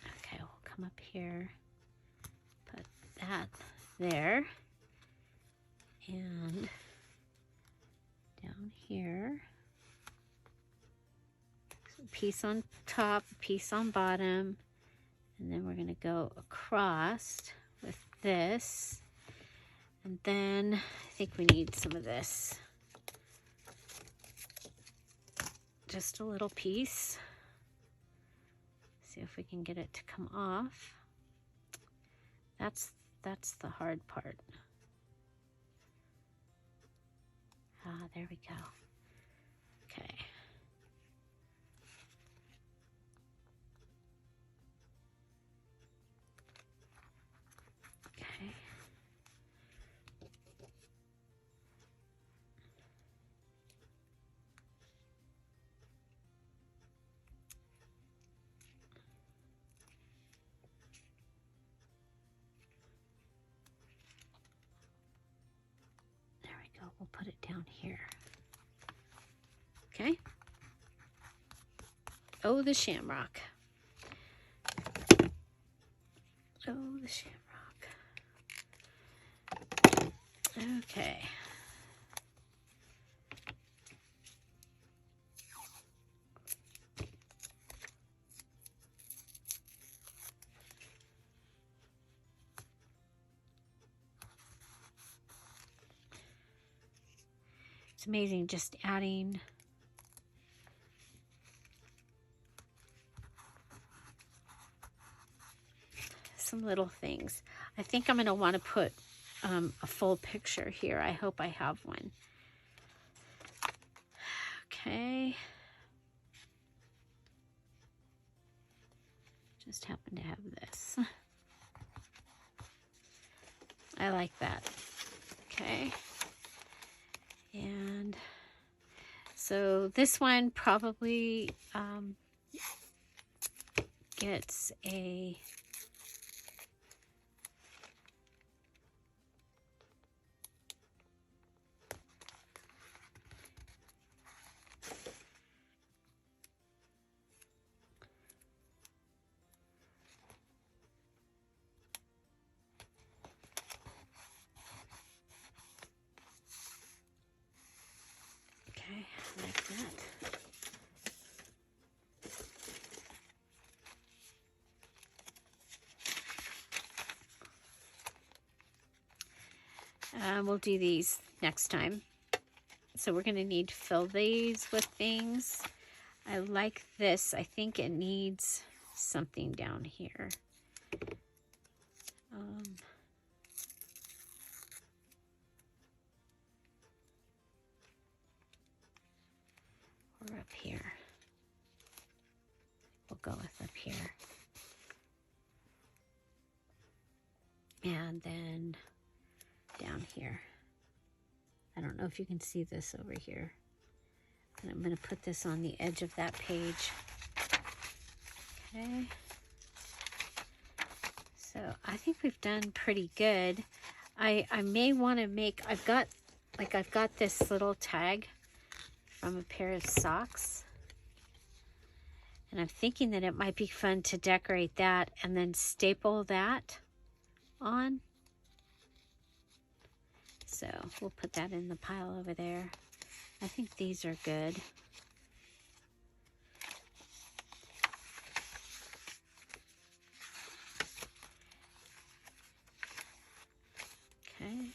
okay, we'll come up here, put that there. And down here, so a piece on top, a piece on bottom, and then we're going to go across with this. And then I think we need some of this. Just a little piece. See if we can get it to come off. That's the hard part. Ah, there we go. Okay. Okay. There we go. We'll put it down here. Okay. Oh, the shamrock. Oh, the shamrock. Okay. It's amazing just adding some little things. I think I'm going to want to put a full picture here. I hope I have one. Okay. Just happen to have this. I like that. Okay. And so this one probably gets a like that. We'll do these next time. So we're going to need to fill these with things. I like this. I think it needs something down here. Or up here. We'll go with up here. And then down here. I don't know if you can see this over here. And I'm going to put this on the edge of that page. Okay. So I think we've done pretty good. I may want to make, I've got this little tag from a pair of socks. And I'm thinking that it might be fun to decorate that and then staple that on. So we'll put that in the pile over there. I think these are good. Okay.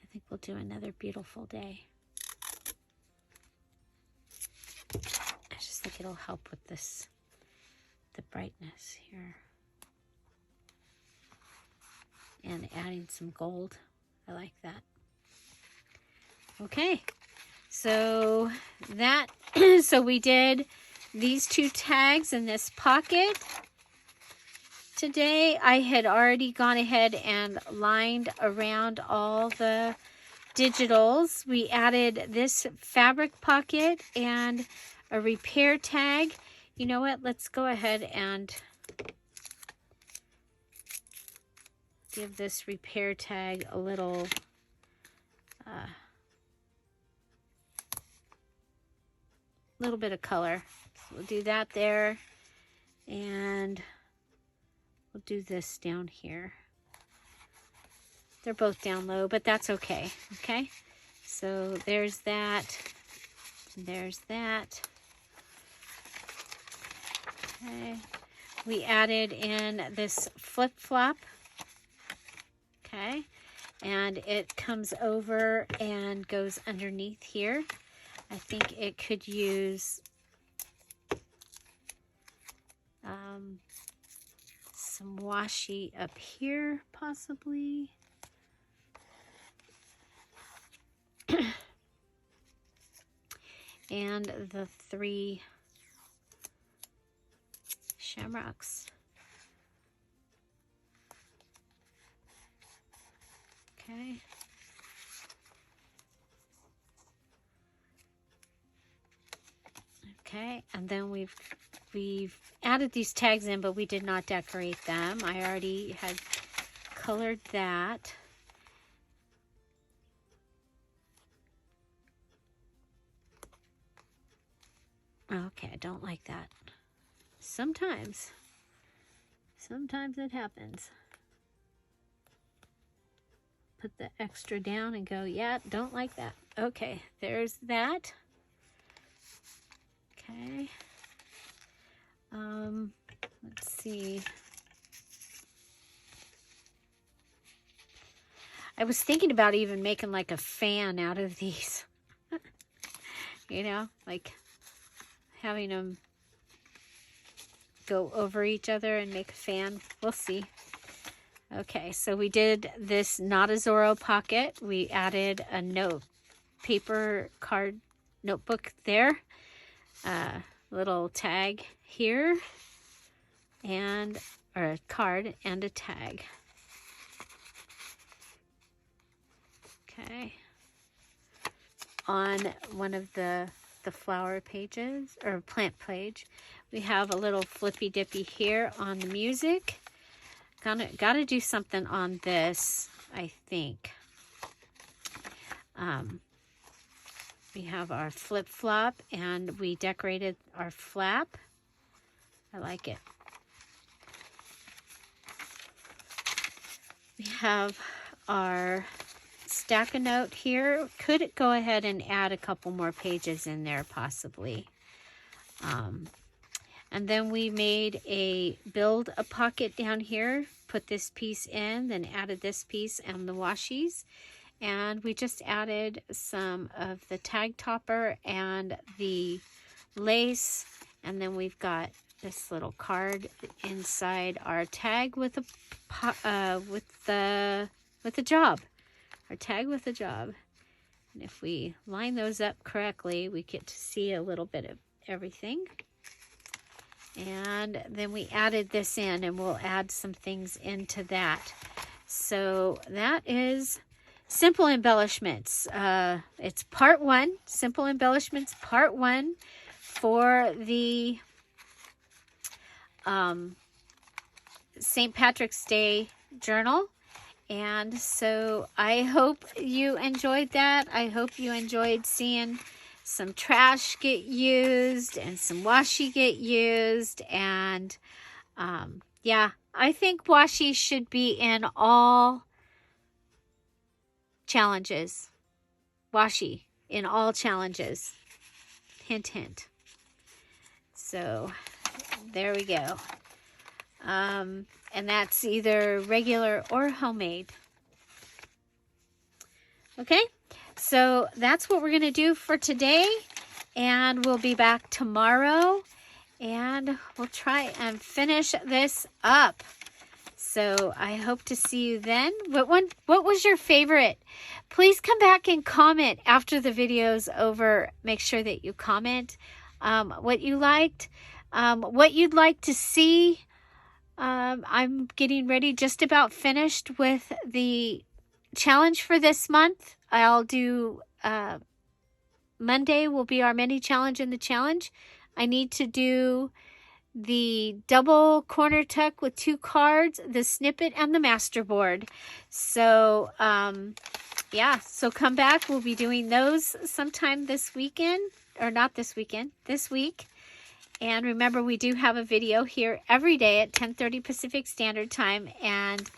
I think we'll do another beautiful day. I just think it'll help with this, the brightness here. And adding some gold. I like that. Okay, So that, so we did these 2 tags in this pocket. Today I had already gone ahead and lined around all the digitals. We added this fabric pocket and a repair tag. You know what? Let's go ahead and give this repair tag a little bit of color. So we'll do that there, and we'll do this down here. They're both down low, but that's okay. Okay, so there's that, and there's that. Okay, we added in this flip-flop. Okay, and it comes over and goes underneath here. I think it could use some washi up here, possibly. And the 3 shamrocks. Okay. Okay, and then we've added these tags in, but we did not decorate them. I already had colored that. Okay, I don't like that. Sometimes it happens. Put the extra down and go, yeah, don't like that. Okay, there's that. Okay. Let's see. I was thinking about even making like a fan out of these. You know, like having them go over each other and make a fan. We'll see. Okay, so we did this Not-a-zoro pocket. We added a paper card notebook there. Little tag here, and or a card and a tag. Okay. On one of the flower pages, or plant page, we have a little flippy dippy here on the music. Gotta do something on this, I think. We have our flip-flop, and we decorated our flap. I like it. We have our stack-a-note here. Could go ahead and add a couple more pages in there, possibly. And then we made build a pocket down here, put this piece in, then added this piece and the washies. And we just added some of the tag topper and the lace. And then we've got this little card inside our tag with the job. Our tag with a job. And if we line those up correctly, we get to see a little bit of everything. And then we added this in, and we'll add some things into that. So that is Simple Embellishments. It's part 1, Simple Embellishments part 1 for the St. Patrick's Day journal. And so I hope you enjoyed that. I hope you enjoyed seeing some trash get used and some washi get used. And yeah, I think washi should be in all challenges. Washi in all challenges. Hint, hint. So there we go. And that's either regular or homemade. Okay, so that's what we're going to do for today. And we'll be back tomorrow. And we'll try and finish this up. So I hope to see you then. What was your favorite? Please come back and comment after the video's over. Make sure that you comment what you liked, what you'd like to see. I'm getting ready, just about finished with the challenge for this month. I'll do Monday will be our mini challenge in the challenge. I need to do the double corner tuck with 2 cards, the snippet, and the masterboard. So yeah, so come back. We'll be doing those sometime this weekend, or not this weekend, this week. And remember, we do have a video here every day at 10:30 Pacific Standard Time, and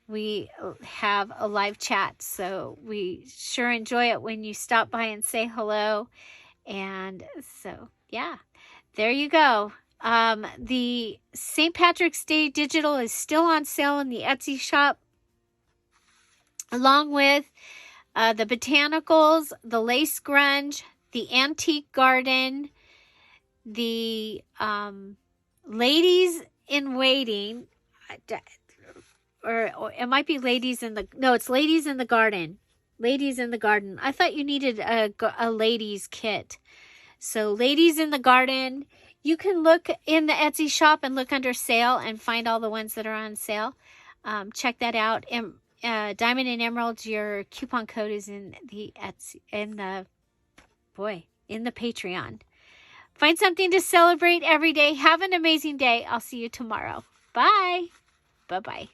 we have a live chat. So we sure enjoy it when you stop by and say hello. And so, yeah, there you go. The St. Patrick's Day digital is still on sale in the Etsy shop, along with the botanicals, the lace grunge, the antique garden, the ladies in waiting, or it might be ladies in the, no, it's ladies in the garden. Ladies in the garden. I thought you needed a ladies kit. So ladies in the garden. You can look in the Etsy shop and look under sale and find all the ones that are on sale. Check that out. Diamond and Emerald, your coupon code is in the Etsy, in the Patreon. Find something to celebrate every day. Have an amazing day. I'll see you tomorrow. Bye. Bye-bye.